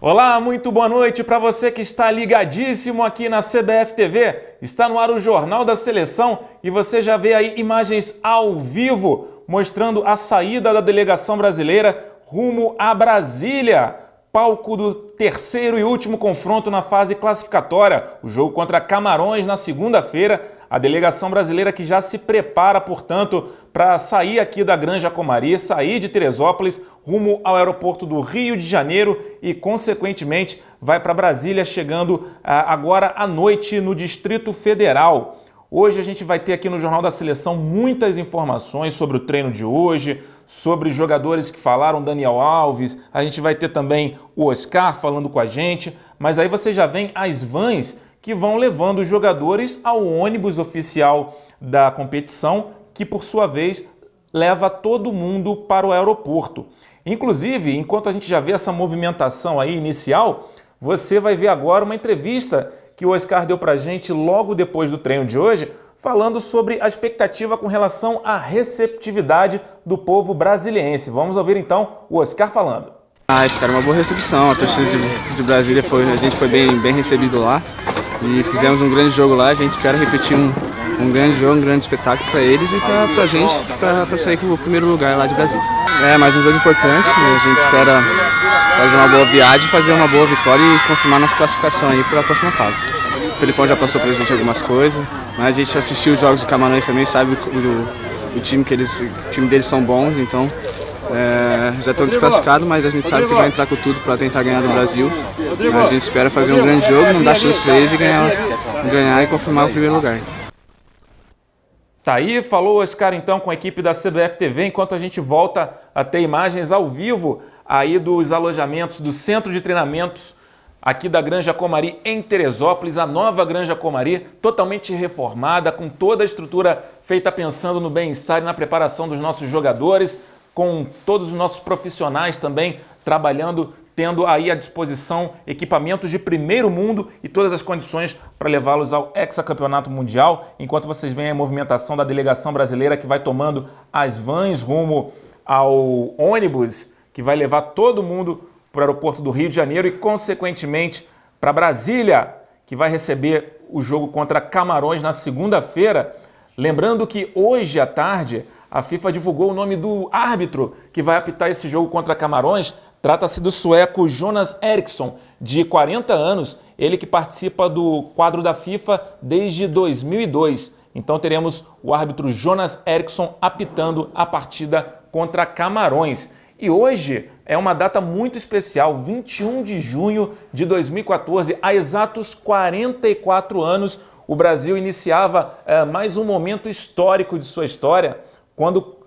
Olá, muito boa noite para você que está ligadíssimo aqui na CBF TV. Está no ar o Jornal da Seleção e você já vê aí imagens ao vivo mostrando a saída da delegação brasileira rumo a Brasília, palco do terceiro e último confronto na fase classificatória, o jogo contra Camarões na segunda-feira. A delegação brasileira que já se prepara, portanto, para sair aqui da Granja Comari, sair de Teresópolis, rumo ao aeroporto do Rio de Janeiro e, consequentemente, vai para Brasília, chegando agora à noite no Distrito Federal. Hoje a gente vai ter aqui no Jornal da Seleção muitas informações sobre o treino de hoje, sobre jogadores que falaram, Daniel Alves, a gente vai ter também o Oscar falando com a gente, mas aí você já vem as vans que vão levando os jogadores ao ônibus oficial da competição, que por sua vez leva todo mundo para o aeroporto. Inclusive, enquanto a gente já vê essa movimentação aí inicial, você vai ver agora uma entrevista que o Oscar deu pra gente logo depois do treino de hoje, falando sobre a expectativa com relação à receptividade do povo brasiliense. Vamos ouvir então o Oscar falando. Espero uma boa recepção. A torcida de Brasília a gente foi bem recebido lá e fizemos um grande jogo lá. A gente espera repetir um grande jogo, um grande espetáculo para eles e para a gente, para sair com o primeiro lugar lá de Brasília. É mais um jogo importante, a gente espera fazer uma boa viagem, fazer uma boa vitória e confirmar nossa classificação aí para a próxima fase. O Felipão já passou para a gente algumas coisas, mas a gente assistiu os jogos de Camarões também, sabe o time deles são bons, então já estão desclassificados, mas a gente sabe que vai entrar com tudo para tentar ganhar do Brasil. A gente espera fazer um grande jogo, não dar chance para eles e ganhar e confirmar o primeiro lugar. Tá aí, falou o Oscar então com a equipe da CBF TV, enquanto a gente volta a ter imagens ao vivo aí dos alojamentos do Centro de Treinamentos aqui da Granja Comari em Teresópolis, a nova Granja Comari, totalmente reformada, com toda a estrutura feita pensando no bem-estar e na preparação dos nossos jogadores, com todos os nossos profissionais também trabalhando, tendo aí à disposição equipamentos de primeiro mundo e todas as condições para levá-los ao hexacampeonato mundial, enquanto vocês veem a movimentação da delegação brasileira que vai tomando as vans rumo ao ônibus que vai levar todo mundo para o aeroporto do Rio de Janeiro e, consequentemente, para Brasília, que vai receber o jogo contra Camarões na segunda-feira. Lembrando que hoje à tarde a FIFA divulgou o nome do árbitro que vai apitar esse jogo contra Camarões. Trata-se do sueco Jonas Eriksson, de 40 anos, ele que participa do quadro da FIFA desde 2002. Então teremos o árbitro Jonas Eriksson apitando a partida contra Camarões. E hoje é uma data muito especial, 21 de junho de 2014, há exatos 44 anos, o Brasil iniciava mais um momento histórico de sua história, quando,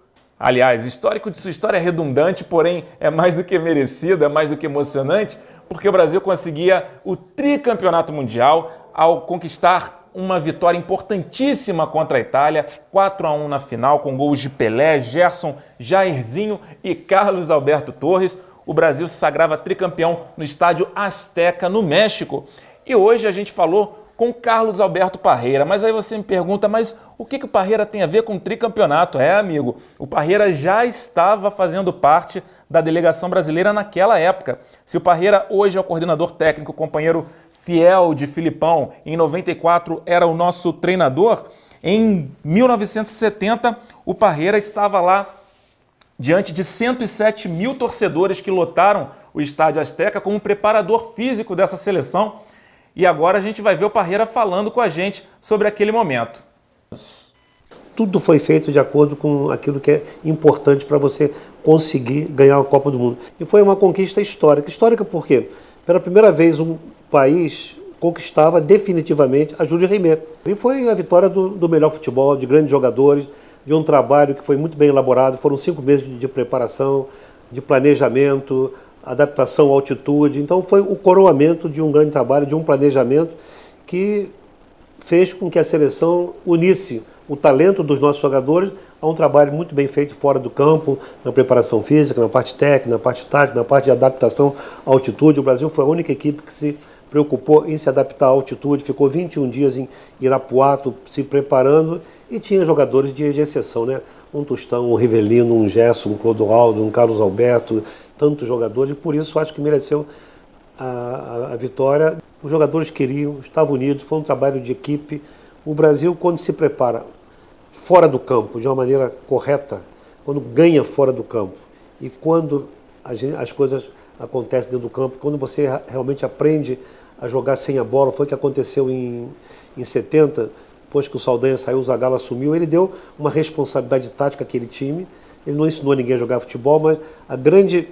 aliás, histórico de sua história é redundante, porém é mais do que merecido, é mais do que emocionante, porque o Brasil conseguia o tricampeonato mundial ao conquistar uma vitória importantíssima contra a Itália, 4-1 na final, com gols de Pelé, Gerson, Jairzinho e Carlos Alberto Torres. O Brasil se sagrava tricampeão no estádio Azteca, no México. E hoje a gente falou com Carlos Alberto Parreira. Mas aí você me pergunta, mas o que o Parreira tem a ver com o tricampeonato? Amigo, o Parreira já estava fazendo parte da delegação brasileira naquela época. Se o Parreira hoje é o coordenador técnico, companheiro fiel de Filipão, em 94 era o nosso treinador, em 1970 o Parreira estava lá diante de 107 mil torcedores que lotaram o estádio Azteca como preparador físico dessa seleção. E agora a gente vai ver o Parreira falando com a gente sobre aquele momento. Tudo foi feito de acordo com aquilo que é importante para você conseguir ganhar a Copa do Mundo. E foi uma conquista histórica. Histórica por quê? Pela primeira vez um país conquistava definitivamente a Júlio Rimet. E foi a vitória do melhor futebol, de grandes jogadores, de um trabalho que foi muito bem elaborado. Foram 5 meses de preparação, de planejamento, adaptação à altitude. Então foi o coroamento de um grande trabalho, de um planejamento que fez com que a seleção unisse o talento dos nossos jogadores a um trabalho muito bem feito fora do campo, na preparação física, na parte técnica, na parte tática, na parte de adaptação à altitude. O Brasil foi a única equipe que se preocupou em se adaptar à altitude, ficou 21 dias em Irapuato se preparando e tinha jogadores de exceção, né? Um Tostão, um Rivelino, um Gerson, um Clodoaldo, um Carlos Alberto, tantos jogadores, e por isso acho que mereceu a vitória. Os jogadores queriam, estavam unidos, foi um trabalho de equipe. O Brasil, quando se prepara fora do campo, de uma maneira correta, quando ganha fora do campo e quando as coisas acontecem dentro do campo, quando você realmente aprende a jogar sem a bola, foi o que aconteceu em 70, depois que o Saldanha saiu, o Zagallo assumiu, ele deu uma responsabilidade tática àquele time, ele não ensinou ninguém a jogar futebol, mas a grande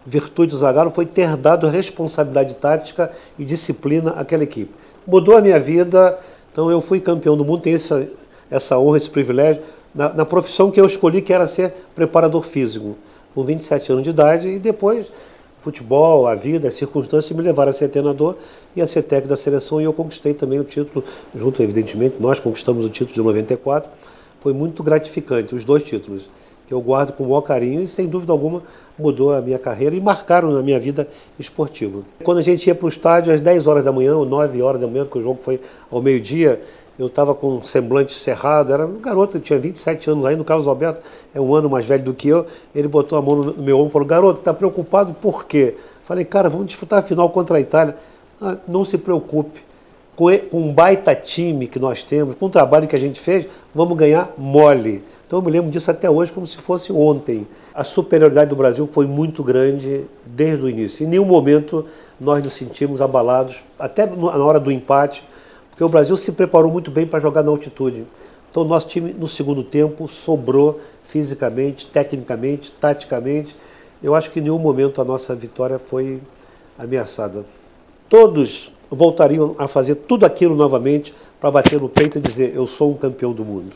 virtude do Zagallo foi ter dado responsabilidade tática e disciplina àquela equipe. Mudou a minha vida, então eu fui campeão do mundo, tenho essa honra, esse privilégio, na profissão que eu escolhi, que era ser preparador físico, com 27 anos de idade, e depois futebol, a vida, as circunstâncias me levaram a ser treinador e a ser técnico da seleção, e eu conquistei também o título, junto, evidentemente, nós conquistamos o título de 94, foi muito gratificante, os dois títulos, que eu guardo com o maior carinho e, sem dúvida alguma, mudou a minha carreira e marcaram na minha vida esportiva. Quando a gente ia para o estádio às 10 horas da manhã, ou 9 horas da manhã, porque o jogo foi ao meio-dia, eu estava com um semblante cerrado, era um garoto, eu tinha 27 anos ainda, o Carlos Alberto é um ano mais velho do que eu, ele botou a mão no meu ombro e falou: garoto, está preocupado por quê? Falei: cara, vamos disputar a final contra a Itália. Ah, não se preocupe, com um baita time que nós temos, com o trabalho que a gente fez, vamos ganhar mole. Então eu me lembro disso até hoje como se fosse ontem. A superioridade do Brasil foi muito grande desde o início. Em nenhum momento nós nos sentimos abalados, até na hora do empate, porque o Brasil se preparou muito bem para jogar na altitude. Então o nosso time, no segundo tempo, sobrou fisicamente, tecnicamente, taticamente. Eu acho que em nenhum momento a nossa vitória foi ameaçada. Todos voltariam a fazer tudo aquilo novamente para bater no peito e dizer: eu sou um campeão do mundo.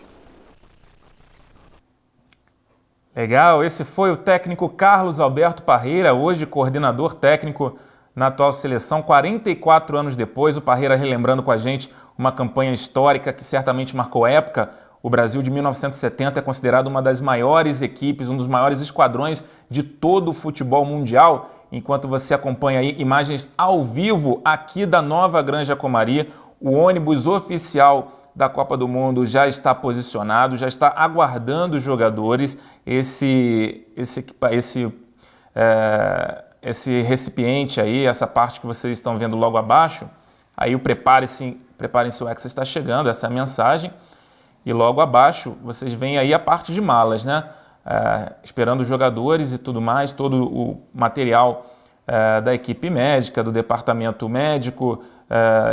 Legal, esse foi o técnico Carlos Alberto Parreira, hoje coordenador técnico na atual seleção. 44 anos depois, o Parreira relembrando com a gente uma campanha histórica que certamente marcou época. O Brasil de 1970 é considerado uma das maiores equipes, um dos maiores esquadrões de todo o futebol mundial. Enquanto você acompanha aí imagens ao vivo aqui da Nova Granja Comari, o ônibus oficial da Copa do Mundo já está posicionado, já está aguardando os jogadores. Esse recipiente aí, essa parte que vocês estão vendo logo abaixo, aí o preparem-se, o Hexa está chegando, essa é a mensagem. E logo abaixo vocês veem aí a parte de malas, né? Esperando os jogadores e tudo mais, todo o material da equipe médica, do departamento médico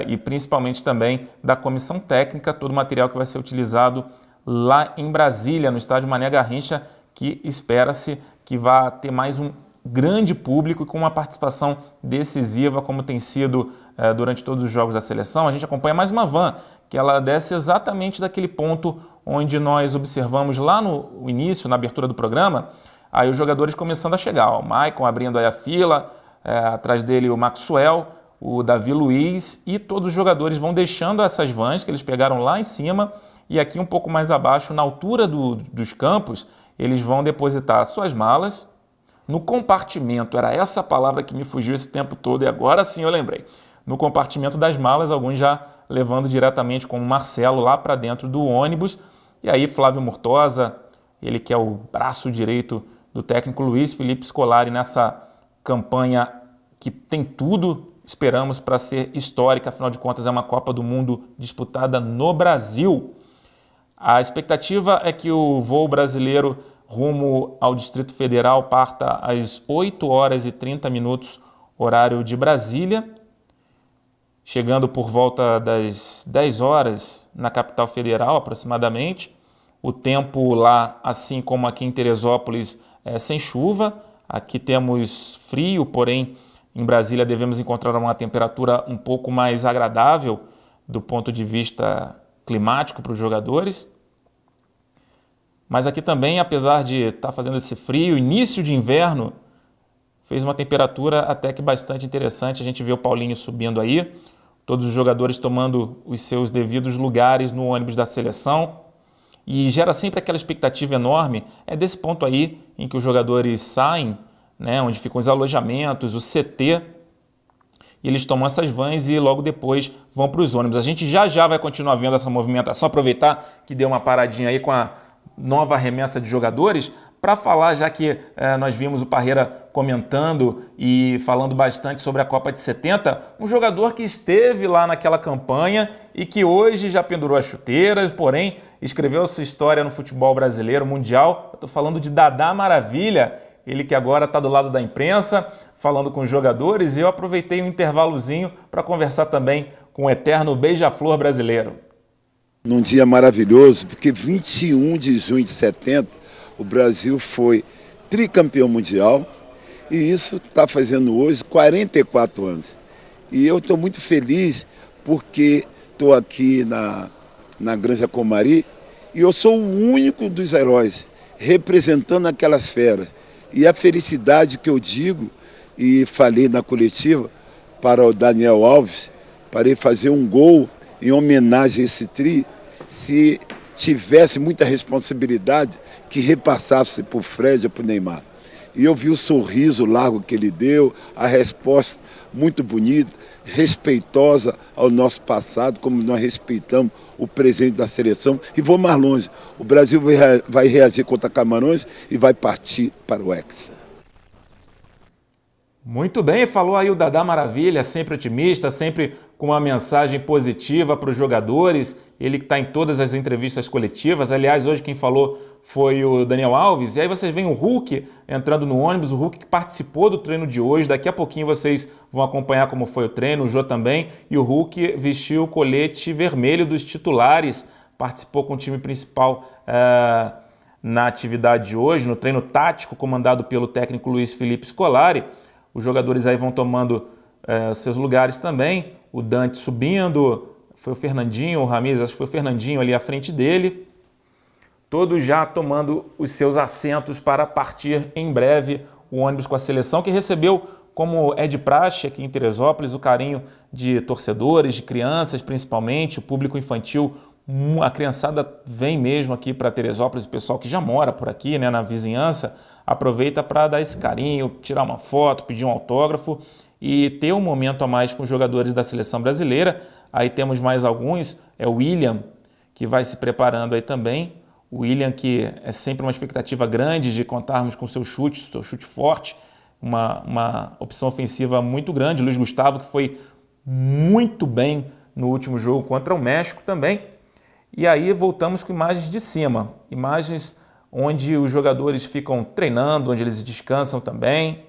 e principalmente também da comissão técnica, todo o material que vai ser utilizado lá em Brasília, no estádio Mané Garrincha, que espera-se que vá ter mais um grande público e com uma participação decisiva, como tem sido durante todos os jogos da seleção. A gente acompanha mais uma van, que ela desce exatamente daquele ponto onde nós observamos lá no início, na abertura do programa, aí os jogadores começando a chegar. Ó, o Maicon abrindo aí a fila, atrás dele o Maxwell, o Davi Luiz, e todos os jogadores vão deixando essas vans que eles pegaram lá em cima, e aqui um pouco mais abaixo, na altura dos campos, eles vão depositar suas malas no compartimento. Era essa palavra que me fugiu esse tempo todo, e agora sim eu lembrei. No compartimento das malas, alguns já levando diretamente com o Marcelo lá para dentro do ônibus. E aí Flávio Murtosa, ele que é o braço direito do técnico Luiz Felipe Scolari, nessa campanha que tem tudo, esperamos, para ser histórica. Afinal de contas, é uma Copa do Mundo disputada no Brasil. A expectativa é que o voo brasileiro rumo ao Distrito Federal parta às 8 horas e 30 minutos, horário de Brasília, chegando por volta das 10 horas na capital federal, aproximadamente. O tempo lá, assim como aqui em Teresópolis, é sem chuva. Aqui temos frio, porém em Brasília devemos encontrar uma temperatura um pouco mais agradável do ponto de vista climático para os jogadores. Mas aqui também, apesar de estar fazendo esse frio, início de inverno, fez uma temperatura até que bastante interessante. A gente vê o Paulinho subindo aí, todos os jogadores tomando os seus devidos lugares no ônibus da seleção. E gera sempre aquela expectativa enorme, é desse ponto aí em que os jogadores saem, né, onde ficam os alojamentos, o CT, e eles tomam essas vans e logo depois vão para os ônibus. A gente já vai continuar vendo essa movimentação, aproveitar que deu uma paradinha aí com a nova remessa de jogadores, para falar, já que nós vimos o Parreira comentando e falando bastante sobre a Copa de 70, um jogador que esteve lá naquela campanha e que hoje já pendurou as chuteiras, porém escreveu sua história no futebol brasileiro, mundial. Estou falando de Dadá Maravilha, ele que agora está do lado da imprensa, falando com os jogadores, e eu aproveitei um intervalozinho para conversar também com o eterno beija-flor brasileiro. Num dia maravilhoso, porque 21 de junho de 70, o Brasil foi tricampeão mundial, e isso está fazendo hoje 44 anos. E eu estou muito feliz porque estou aqui na Granja Comari e eu sou o único dos heróis representando aquelas feras. E a felicidade que eu digo, e falei na coletiva para o Daniel Alves, para ele fazer um gol em homenagem a esse tri, se tivesse muita responsabilidade, que repassasse para o Fred ou para o Neymar. E eu vi o sorriso largo que ele deu, a resposta muito bonita, respeitosa ao nosso passado, como nós respeitamos o presente da seleção. E vou mais longe, o Brasil vai reagir contra Camarões e vai partir para o Hexa. Muito bem, falou aí o Dadá Maravilha, sempre otimista, sempre com uma mensagem positiva para os jogadores. Ele que está em todas as entrevistas coletivas. Aliás, hoje quem falou foi o Daniel Alves. E aí vocês veem o Hulk entrando no ônibus, o Hulk que participou do treino de hoje. Daqui a pouquinho vocês vão acompanhar como foi o treino, o Jô também. E o Hulk vestiu o colete vermelho dos titulares, participou com o time principal na atividade de hoje, no treino tático comandado pelo técnico Luiz Felipe Scolari. Os jogadores aí vão tomando seus lugares também. O Dante subindo, foi o Fernandinho, o Ramires, acho que foi o Fernandinho ali à frente dele. Todos já tomando os seus assentos para partir em breve o ônibus com a seleção, que recebeu, como é de praxe aqui em Teresópolis, o carinho de torcedores, de crianças principalmente, o público infantil. A criançada vem mesmo aqui para Teresópolis, o pessoal que já mora por aqui, né, na vizinhança, aproveita para dar esse carinho, tirar uma foto, pedir um autógrafo e ter um momento a mais com os jogadores da seleção brasileira. Aí temos mais alguns, é o William, que vai se preparando aí também. O William, que é sempre uma expectativa grande de contarmos com seu chute forte, uma opção ofensiva muito grande. O Luiz Gustavo, que foi muito bem no último jogo contra o México também. E aí voltamos com imagens de cima, imagens onde os jogadores ficam treinando, onde eles descansam também.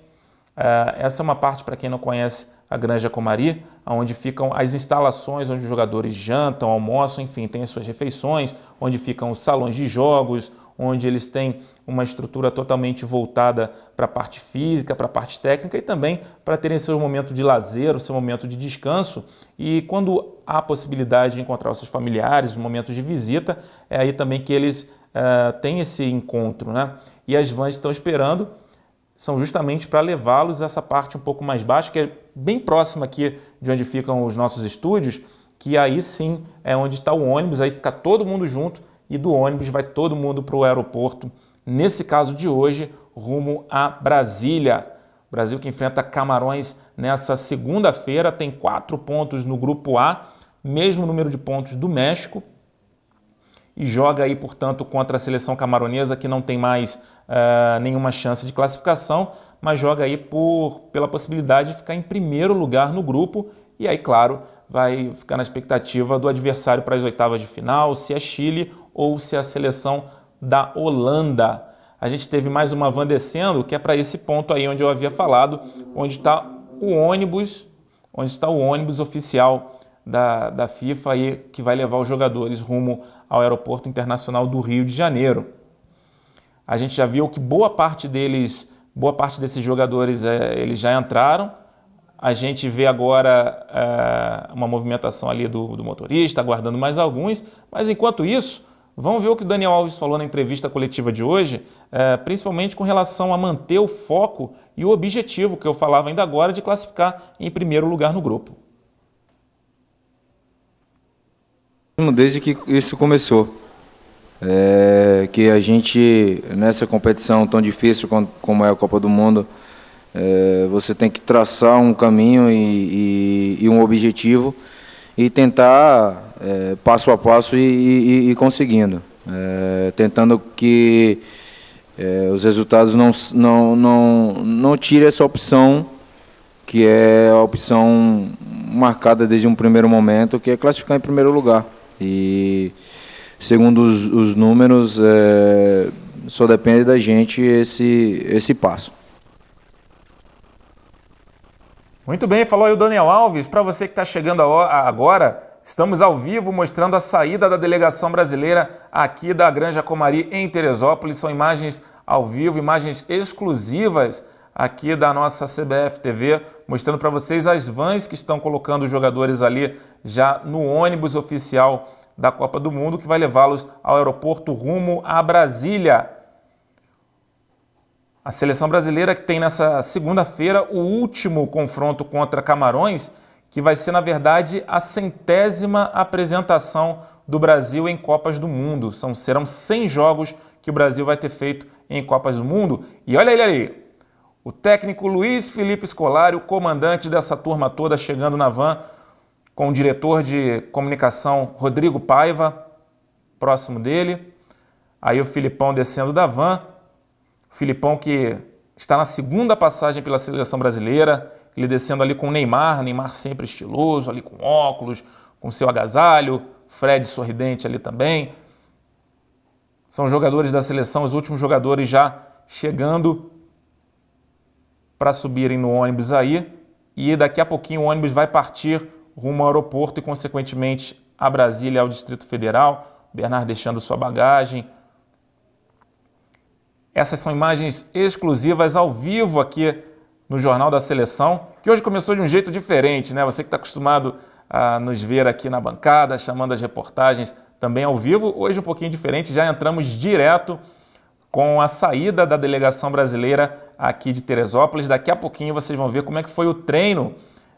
Essa é uma parte, para quem não conhece, a Granja Comari, onde ficam as instalações onde os jogadores jantam, almoçam, enfim, tem as suas refeições, onde ficam os salões de jogos, onde eles têm uma estrutura totalmente voltada para a parte física, para a parte técnica e também para terem seu momento de lazer, o seu momento de descanso. E quando há a possibilidade de encontrar os seus familiares, os momentos de visita, é aí também que eles têm esse encontro, né? E as vans estão esperando, são justamente para levá-los a essa parte um pouco mais baixa, que é bem próxima aqui de onde ficam os nossos estúdios, que aí sim é onde está o ônibus, aí fica todo mundo junto e do ônibus vai todo mundo para o aeroporto, nesse caso de hoje, rumo a Brasília. O Brasil que enfrenta Camarões nessa segunda-feira, tem 4 pontos no grupo A, mesmo número de pontos do México, e joga aí, portanto, contra a seleção camaronesa, que não tem mais nenhuma chance de classificação, mas joga aí pela possibilidade de ficar em primeiro lugar no grupo, e aí, claro, vai ficar na expectativa do adversário para as oitavas de final, se é Chile ou se é a seleção da Holanda. A gente teve mais uma van descendo, que é para esse ponto aí onde eu havia falado, onde está o ônibus oficial da FIFA aí, que vai levar os jogadores rumo ao Aeroporto Internacional do Rio de Janeiro. A gente já viu que boa parte desses jogadores eles já entraram. A gente vê agora uma movimentação ali do motorista, aguardando mais alguns. Mas enquanto isso, vamos ver o que o Daniel Alves falou na entrevista coletiva de hoje, principalmente com relação a manter o foco e o objetivo que eu falava ainda agora de classificar em primeiro lugar no grupo. Desde que isso começou, que a gente, nessa competição tão difícil como é a Copa do Mundo, você tem que traçar um caminho e um objetivo e tentar, passo a passo, ir conseguindo, tentando que os resultados não tirem essa opção, que é a opção marcada desde um primeiro momento, que é classificar em primeiro lugar. E segundo os números, só depende da gente esse passo. Muito bem, falou aí o Daniel Alves. Para você que está chegando agora, estamos ao vivo mostrando a saída da delegação brasileira aqui da Granja Comari em Teresópolis. São imagens ao vivo, imagens exclusivas aqui da nossa CBF TV, mostrando para vocês as vans que estão colocando os jogadores ali já no ônibus oficial da Copa do Mundo, que vai levá-los ao aeroporto rumo a Brasília. A seleção brasileira que tem nessa segunda-feira o último confronto contra Camarões, que vai ser, na verdade, a 100ª apresentação do Brasil em Copas do Mundo. Serão 100 jogos que o Brasil vai ter feito em Copas do Mundo. E olha ele ali, o técnico Luiz Felipe Scolari, o comandante dessa turma toda, chegando na van, com o diretor de comunicação Rodrigo Paiva, próximo dele. Aí o Filipão descendo da van. O Filipão que está na segunda passagem pela seleção brasileira, ele descendo ali com o Neymar sempre estiloso, ali com óculos, com seu agasalho, Fred sorridente ali também. São jogadores da seleção, os últimos jogadores já chegando para subirem no ônibus aí, e daqui a pouquinho o ônibus vai partir rumo ao aeroporto e, consequentemente, a Brasília, ao Distrito Federal. Bernard deixando sua bagagem. Essas são imagens exclusivas ao vivo aqui no Jornal da Seleção, que hoje começou de um jeito diferente, né? Você que está acostumado a nos ver aqui na bancada, chamando as reportagens também ao vivo, hoje um pouquinho diferente, já entramos direto com a saída da delegação brasileira aqui de Teresópolis. Daqui a pouquinho vocês vão ver como é que foi o treino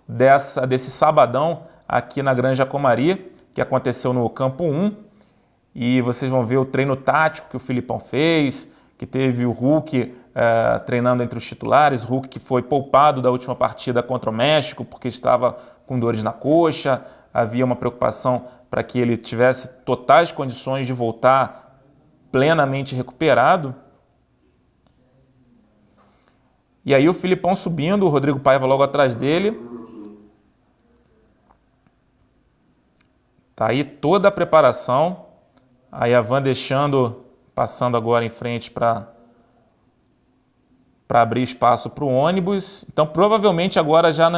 desse sabadão aqui na Granja Comari, que aconteceu no Campo 1. E vocês vão ver o treino tático que o Filipão fez, que teve o Hulk treinando entre os titulares. O Hulk que foi poupado da última partida contra o México porque estava com dores na coxa. Havia uma preocupação para que ele tivesse totais condições de voltar plenamente recuperado. E aí o Filipão subindo, o Rodrigo Paiva logo atrás dele. Tá aí toda a preparação. Aí a van passando agora em frente para abrir espaço para o ônibus. Então provavelmente agora já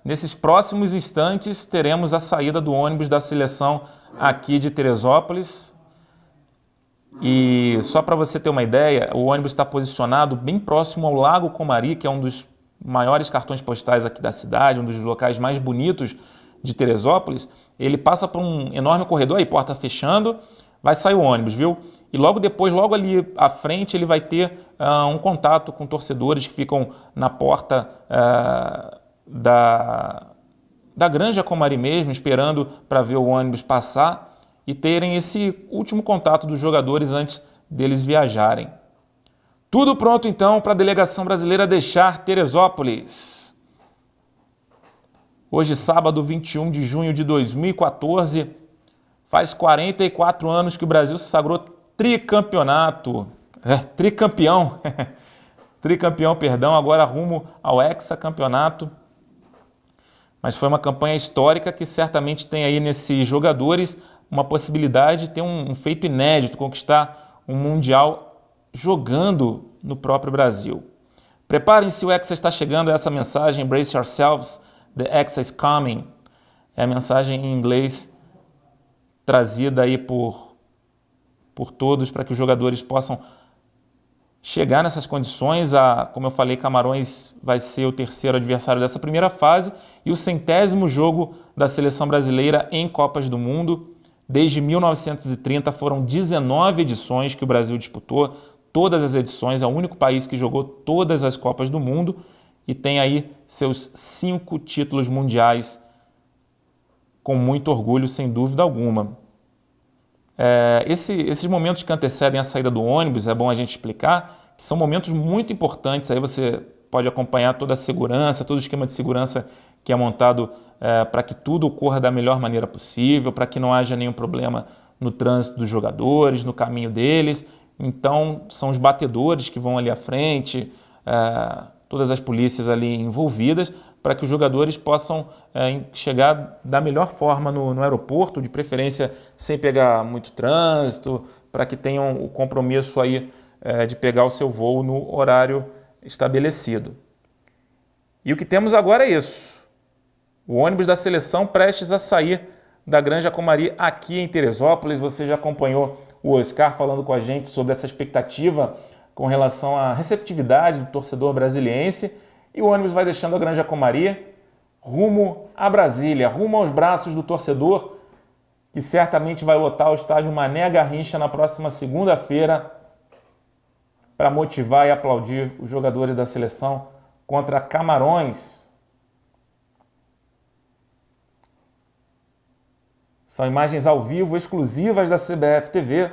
nesses próximos instantes teremos a saída do ônibus da seleção aqui de Teresópolis. E só para você ter uma ideia, o ônibus está posicionado bem próximo ao Lago Comari, que é um dos maiores cartões postais aqui da cidade, um dos locais mais bonitos de Teresópolis. Ele passa por um enorme corredor, aí porta fechando, vai sair o ônibus, viu? E logo depois, logo ali à frente, ele vai ter um contato com torcedores que ficam na porta da Granja Comari mesmo, esperando para ver o ônibus passar e terem esse último contato dos jogadores antes deles viajarem. Tudo pronto então para a delegação brasileira deixar Teresópolis. Hoje, sábado, 21 de junho de 2014, faz 44 anos que o Brasil se sagrou tricampeão, perdão, agora rumo ao hexacampeonato. Mas foi uma campanha histórica que certamente tem aí nesses jogadores uma possibilidade de ter um feito inédito, conquistar um Mundial jogando no próprio Brasil. Preparem-se, o Hexa está chegando, essa mensagem, brace yourselves, the Hexa is coming. É a mensagem em inglês trazida aí por todos para que os jogadores possam chegar nessas condições. Como eu falei, Camarões vai ser o terceiro adversário dessa primeira fase e o 100º jogo da seleção brasileira em Copas do Mundo. Desde 1930 foram 19 edições que o Brasil disputou, todas as edições, é o único país que jogou todas as Copas do Mundo e tem aí seus 5 títulos mundiais com muito orgulho, sem dúvida alguma. Esses momentos que antecedem a saída do ônibus, é bom a gente explicar, que são momentos muito importantes. Aí você pode acompanhar toda a segurança, todo o esquema de segurança que é montado para que tudo ocorra da melhor maneira possível, para que não haja nenhum problema no trânsito dos jogadores, no caminho deles. Então, são os batedores que vão ali à frente, todas as polícias ali envolvidas, para que os jogadores possam chegar da melhor forma no aeroporto, de preferência sem pegar muito trânsito, para que tenham o compromisso aí de pegar o seu voo no horário estabelecido. E o que temos agora é isso. O ônibus da seleção prestes a sair da Granja Comari aqui em Teresópolis. Você já acompanhou o Oscar falando com a gente sobre essa expectativa com relação à receptividade do torcedor brasiliense. E o ônibus vai deixando a Granja Comari rumo a Brasília, rumo aos braços do torcedor, que certamente vai lotar o estádio Mané Garrincha na próxima segunda-feira para motivar e aplaudir os jogadores da seleção contra Camarões. São imagens ao vivo, exclusivas da CBF TV.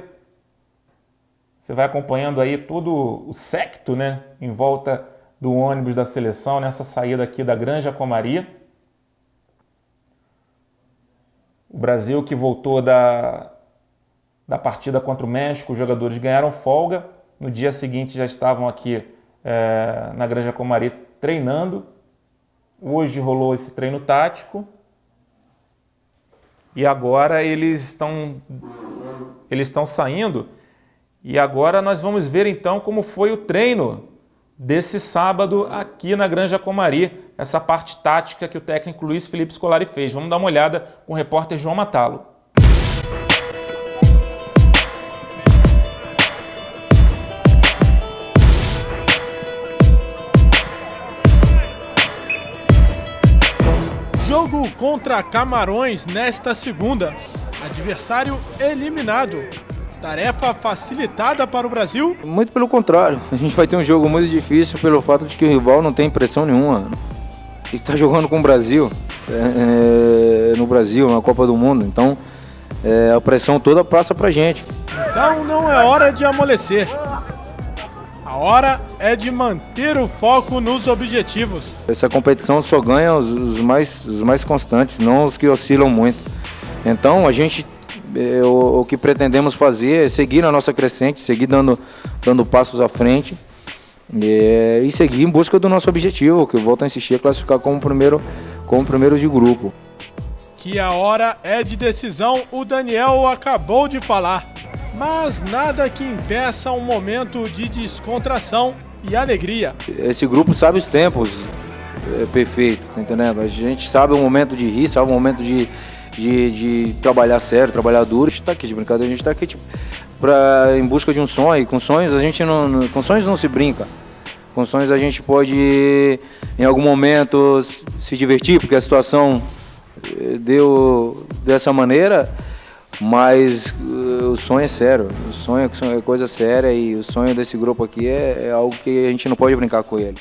Você vai acompanhando aí todo o séquito, né, em volta do ônibus da seleção, nessa saída aqui da Granja Comari. O Brasil que voltou da partida contra o México, os jogadores ganharam folga. No dia seguinte já estavam aqui na Granja Comari treinando. Hoje rolou esse treino tático. E agora eles estão saindo. E agora nós vamos ver então como foi o treino desse sábado aqui na Granja Comari. Essa parte tática que o técnico Luiz Felipe Scolari fez. Vamos dar uma olhada com o repórter João Matalo. Jogo contra Camarões nesta segunda. Adversário eliminado. Tarefa facilitada para o Brasil? Muito pelo contrário. A gente vai ter um jogo muito difícil pelo fato de que o rival não tem pressão nenhuma. E está jogando com o Brasil, no Brasil, na Copa do Mundo. Então, a pressão toda passa para a gente. Então não é hora de amolecer. A hora é de manter o foco nos objetivos. Essa competição só ganha os mais constantes, não os que oscilam muito. Então, o que pretendemos fazer é seguir na nossa crescente, seguir dando passos à frente e seguir em busca do nosso objetivo, que eu volto a insistir, é classificar como primeiro de grupo. Que a hora é de decisão, o Daniel acabou de falar. Mas nada que impeça um momento de descontração e alegria. Esse grupo sabe os tempos perfeitos, tá entendendo? A gente sabe o momento de rir, sabe o momento de trabalhar sério, trabalhar duro. A gente está aqui de brincadeira, a gente está aqui em busca de um sonho. E com sonhos com sonhos não se brinca. Com sonhos a gente pode em algum momento se divertir, porque a situação deu dessa maneira. Mas o sonho é sério, o sonho é coisa séria e o sonho desse grupo aqui é algo que a gente não pode brincar com ele.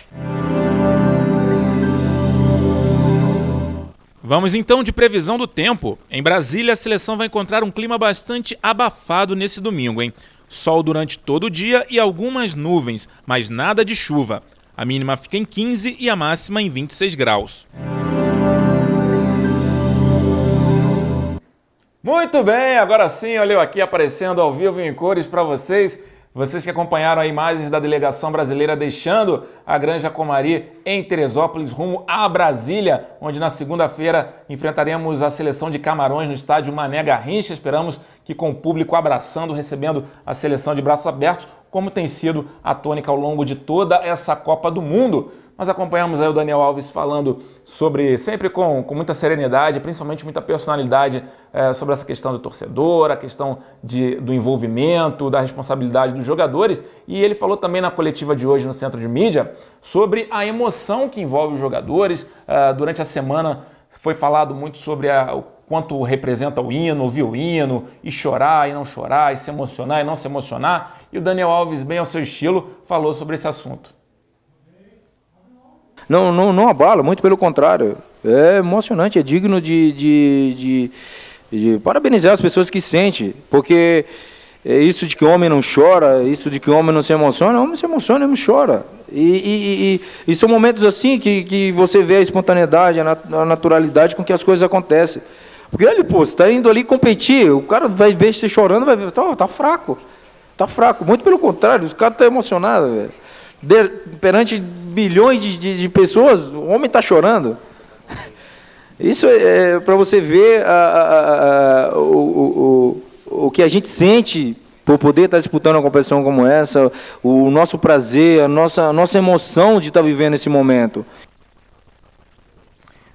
Vamos então de previsão do tempo. Em Brasília, a seleção vai encontrar um clima bastante abafado nesse domingo, hein? Sol durante todo o dia e algumas nuvens, mas nada de chuva. A mínima fica em 15 e a máxima em 26 graus. Muito bem, agora sim, olha eu aqui aparecendo ao vivo em cores para vocês. Vocês que acompanharam as imagens da delegação brasileira deixando a Granja Comari em Teresópolis rumo a Brasília, onde na segunda-feira enfrentaremos a seleção de Camarões no estádio Mané Garrincha. Esperamos que com o público abraçando, recebendo a seleção de braços abertos, como tem sido a tônica ao longo de toda essa Copa do Mundo. Nós acompanhamos aí o Daniel Alves falando sobre, sempre com muita serenidade, principalmente muita personalidade, sobre essa questão do torcedor, a questão do envolvimento, da responsabilidade dos jogadores. E ele falou também na coletiva de hoje no Centro de Mídia sobre a emoção que envolve os jogadores. Durante a semana foi falado muito sobre o quanto representa o hino, ouvir o hino, e chorar e não chorar, e se emocionar e não se emocionar. E o Daniel Alves, bem ao seu estilo, falou sobre esse assunto. Não abala, muito pelo contrário. É emocionante, é digno de de parabenizar as pessoas que sentem, porque isso de que homem não chora, isso de que homem não se emociona, homem se emociona e homem chora. E são momentos assim que você vê a espontaneidade, a naturalidade com que as coisas acontecem. Porque ele, pô, você está indo ali competir, o cara vai ver você chorando, vai ver, tá fraco. Tá fraco. Muito pelo contrário, os caras estão emocionados, velho. Perante bilhões de pessoas, o homem está chorando. Isso é para você ver o que a gente sente por poder estar disputando uma competição como essa, o nosso prazer, a nossa emoção de estar vivendo esse momento.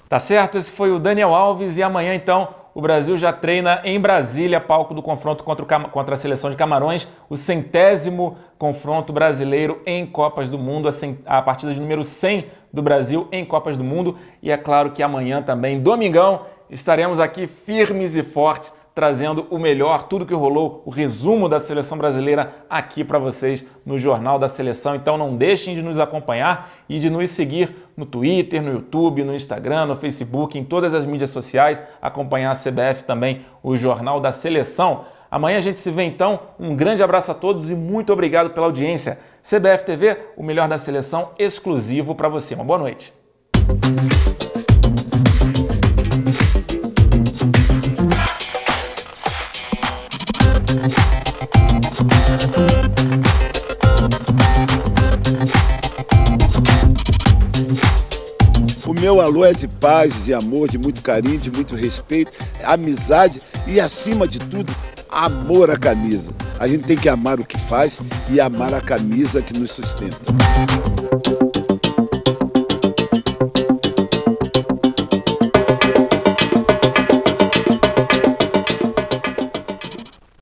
Tá certo, esse foi o Daniel Alves e amanhã então o Brasil já treina em Brasília, palco do confronto contra a seleção de Camarões, o 100º confronto brasileiro em Copas do Mundo, a partida de número 100 do Brasil em Copas do Mundo. E é claro que amanhã também, domingão, estaremos aqui firmes e fortes, trazendo o melhor, tudo que rolou, o resumo da seleção brasileira aqui para vocês no Jornal da Seleção. Então não deixem de nos acompanhar e de nos seguir no Twitter, no YouTube, no Instagram, no Facebook, em todas as mídias sociais, acompanhar a CBF também, o Jornal da Seleção. Amanhã a gente se vê então, um grande abraço a todos e muito obrigado pela audiência. CBF TV, o melhor da seleção exclusivo para você. Uma boa noite. O meu alô é de paz, de amor, de muito carinho, de muito respeito, amizade e, acima de tudo, amor à camisa. A gente tem que amar o que faz e amar a camisa que nos sustenta.